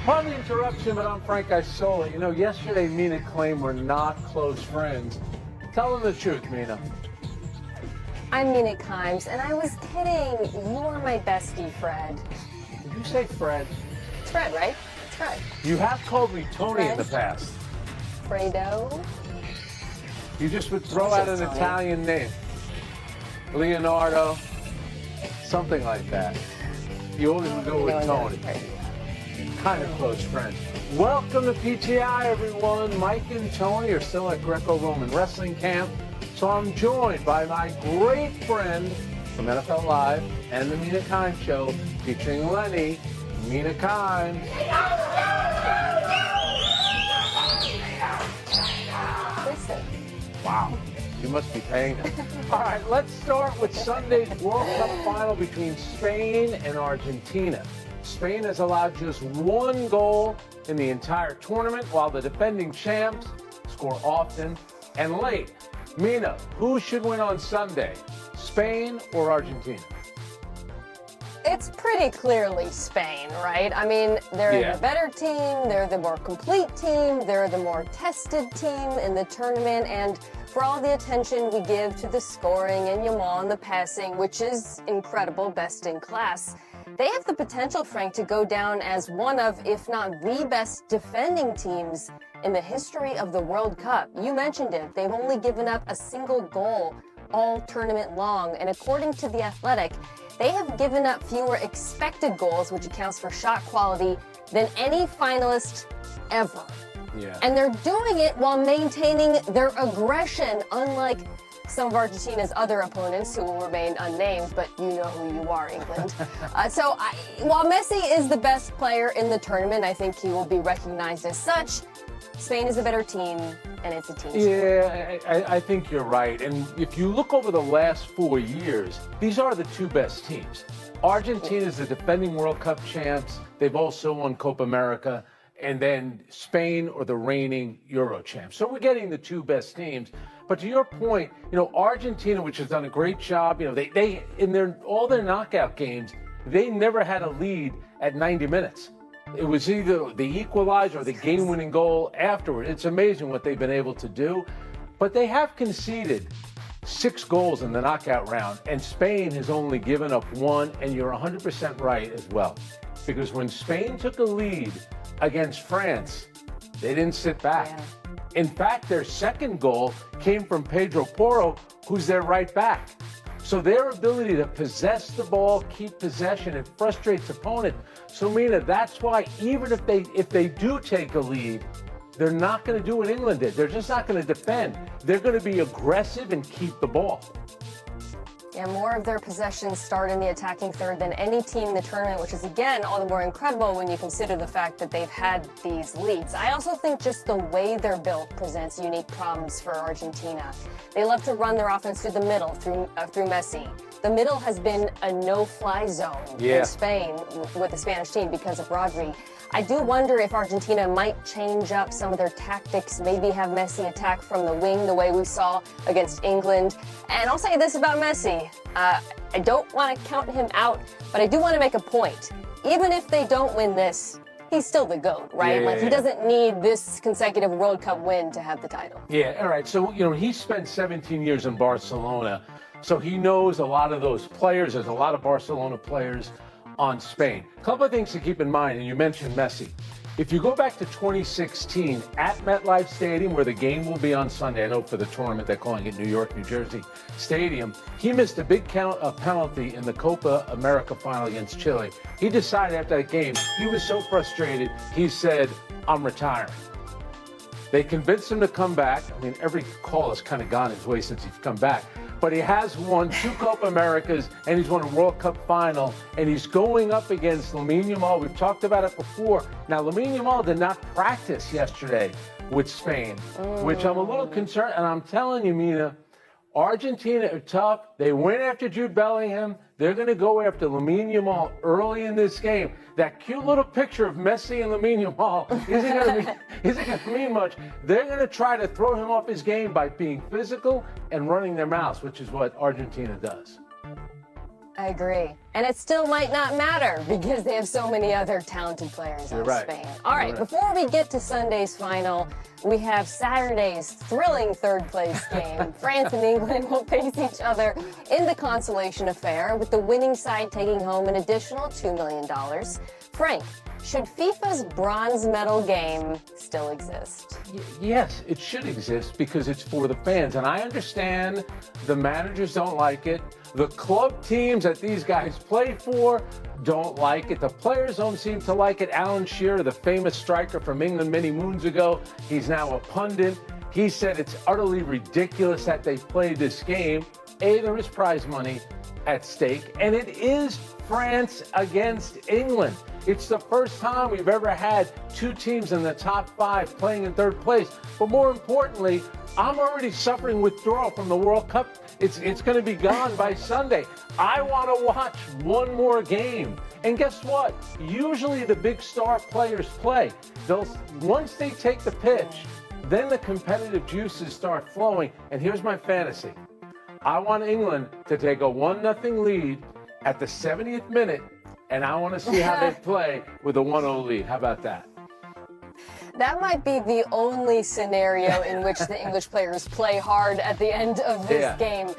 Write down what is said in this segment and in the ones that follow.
Pardon the interruption, but I'm Frank Isola. You know, yesterday Mina claimed we're not close friends. Tell them the truth, Mina. I'm Mina Kimes, and I was kidding. You're my bestie, Fred. Did you say Fred? It's Fred, right? It's Fred. You have called me Tony Fred? in the past. Fredo? You just would throw out an Italian name. Leonardo, something like that. You always would go with Tony. Kind of close friends. Welcome to PTI, everyone. Mike and Tony are still at Greco-Roman Wrestling Camp. So I'm joined by my great friend from NFL Live and the Mina Kimes Show, featuring Lenny, Mina Kimes. Listen. Wow, you must be paying them. All right, let's start with Sunday's World Cup final between Spain and Argentina. Spain has allowed just one goal in the entire tournament, while the defending champs score often and late. Mina, who should win on Sunday, Spain or Argentina? It's pretty clearly Spain, right? I mean, they're the better team, they're the more complete team, they're the more tested team in the tournament, and for all the attention we give to the scoring and Yamal and the passing, which is incredible, best in class, they have the potential, Frank, to go down as one of, if not the best defending teams in the history of the World Cup. You mentioned it. They've only given up a single goal all tournament long. And according to The Athletic, they have given up fewer expected goals, which accounts for shot quality, than any finalist ever. Yeah. And they're doing it while maintaining their aggression, unlike some of Argentina's other opponents who will remain unnamed, but you know who you are, England. While Messi is the best player in the tournament, I think he will be recognized as such. Spain is a better team, and it's a team sport. Yeah, I think you're right. And if you look over the last 4 years, these are the two best teams. Argentina is the defending World Cup champs. They've also won Copa America. And then Spain or the reigning Euro champs. So we're getting the two best teams. But to your point, you know, Argentina, which has done a great job, you know, they in all their knockout games, they never had a lead at 90 minutes. It was either the equalizer or the game-winning goal afterward. It's amazing what they've been able to do. But they have conceded 6 goals in the knockout round, and Spain has only given up 1, and you're 100% right as well. Because when Spain took a lead against France, they didn't sit back. Yeah. In fact, their second goal came from Pedro Porro, who's their right back. So their ability to possess the ball, keep possession, it frustrates opponent. So Mina, that's why even if they do take a lead, they're not going to do what England did. They're just not going to defend. They're going to be aggressive and keep the ball. Yeah, more of their possessions start in the attacking third than any team in the tournament, which is, again, all the more incredible when you consider the fact that they've had these leads. I also think just the way they're built presents unique problems for Argentina. They love to run their offense through the middle, through Messi. The middle has been a no-fly zone in Spain with the Spanish team because of Rodri. I do wonder if Argentina might change up some of their tactics, maybe have Messi attack from the wing the way we saw against England. And I'll say this about Messi. I don't want to count him out, but I do want to make a point. Even if they don't win this, he's still the GOAT, right? He doesn't need this consecutive World Cup win to have the title. Yeah, all right. So, you know, he spent 17 years in Barcelona, so he knows a lot of those players. There's a lot of Barcelona players on Spain. A couple of things to keep in mind, and you mentioned Messi. If you go back to 2016 at MetLife Stadium, where the game will be on Sunday, I know for the tournament they're calling it New York, New Jersey Stadium, he missed a big penalty in the Copa America final against Chile. He decided after that game, he was so frustrated, he said, I'm retiring. They convinced him to come back. I mean, every call has kind of gone his way since he's come back. But he has won 2 Copa Americas, and he's won a World Cup final, and he's going up against Lamine Yamal. We've talked about it before. Now, Lamine Yamal did not practice yesterday with Spain, which I'm a little concerned. And I'm telling you, Mina, Argentina are tough. They went after Jude Bellingham. They're going to go after Lamine Yamal early in this game. That cute little picture of Messi and Lamine Yamal isn't going to mean much. They're going to try to throw him off his game by being physical and running their mouths, which is what Argentina does. I agree. And it still might not matter because they have so many other talented players on right. Spain. All right, before we get to Sunday's final, we have Saturday's thrilling third-place game. France and England will face each other in the consolation affair, with the winning side taking home an additional $2 million. Frank, should FIFA's bronze medal game still exist? Yes, it should exist because it's for the fans. And I understand the managers don't like it. The club teams that these guys play for don't like it. The players don't seem to like it. Alan Shearer, the famous striker from England many moons ago, he's now a pundit. He said it's utterly ridiculous that they play this game. There is prize money at stake, and it is France against England. It's the first time we've ever had two teams in the top 5 playing in third place. But more importantly, I'm already suffering withdrawal from the World Cup. It's going to be gone by Sunday. I want to watch one more game. And guess what? Usually the big star players play. Once they take the pitch, then the competitive juices start flowing. And here's my fantasy. I want England to take a 1-0 lead at the 70th minute, and I want to see how they play with a 1-0 lead. How about that? That might be the only scenario in which the English players play hard at the end of this game.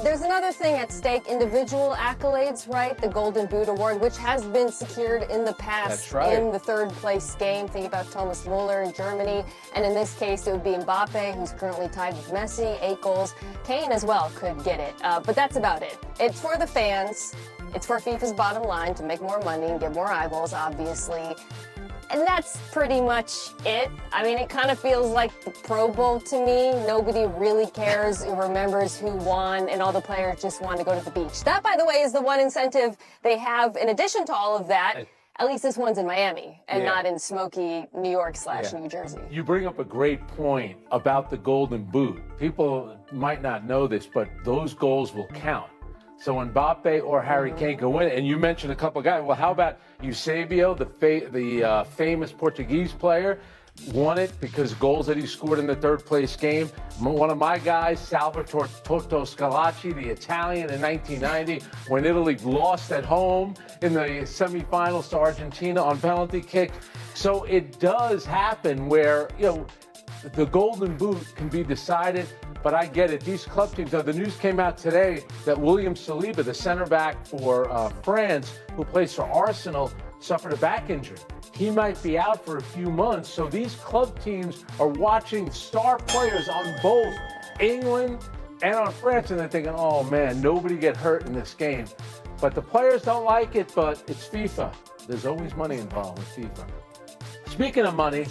There's another thing at stake, individual accolades, right? The Golden Boot Award, which has been secured in the past in the third place game. Think about Thomas Muller in Germany. And in this case, it would be Mbappe, who's currently tied with Messi, 8 goals. Kane as well could get it. But that's about it. It's for the fans. It's for FIFA's bottom line to make more money and get more eyeballs, obviously. And that's pretty much it. I mean, it kind of feels like the Pro Bowl to me. Nobody really cares or remembers who won, and all the players just want to go to the beach. That, by the way, is the one incentive they have in addition to all of that. At least this one's in Miami and not in smoky New York / New Jersey. You bring up a great point about the Golden Boot. People might not know this, but those goals will count. So Mbappe or Harry Kane can win it. And you mentioned a couple of guys. Well, how about Eusebio, the famous Portuguese player, won it because goals that he scored in the third place game. One of my guys, Salvatore Toto Scalacci, the Italian in 1990, when Italy lost at home in the semifinals to Argentina on penalty kick. So it does happen where, the Golden Boot can be decided. But I get it. These club teams, the news came out today that William Saliba, the center back for France, who plays for Arsenal, suffered a back injury. He might be out for a few months. So these club teams are watching star players on both England and on France, and they're thinking, oh, man, nobody get hurt in this game. But the players don't like it, but it's FIFA. There's always money involved with FIFA. Speaking of money,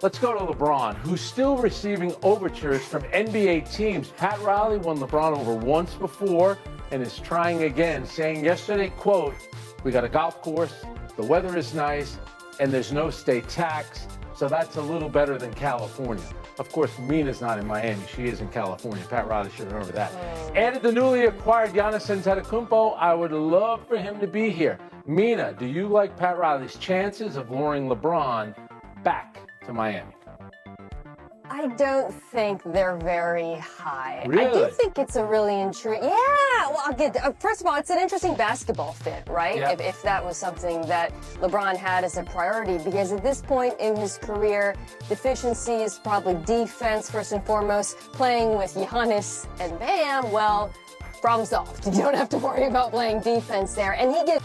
let's go to LeBron, who's still receiving overtures from NBA teams. Pat Riley won LeBron over once before and is trying again, saying yesterday, quote, "We got a golf course, the weather is nice, and there's no state tax, so that's a little better than California." Of course, Mina's not in Miami. She is in California. Pat Riley should remember that. Added the newly acquired Giannis Antetokounmpo. I would love for him to be here. Mina, do you like Pat Riley's chances of luring LeBron back to Miami? I don't think they're very high. Really? I do think it's a really intriguing. Yeah, well, first of all, it's an interesting basketball fit, right? Yeah. If that was something that LeBron had as a priority, because at this point in his career, deficiency is probably defense first and foremost. Playing with Giannis and Bam, well, problem solved. You don't have to worry about playing defense there. And he gets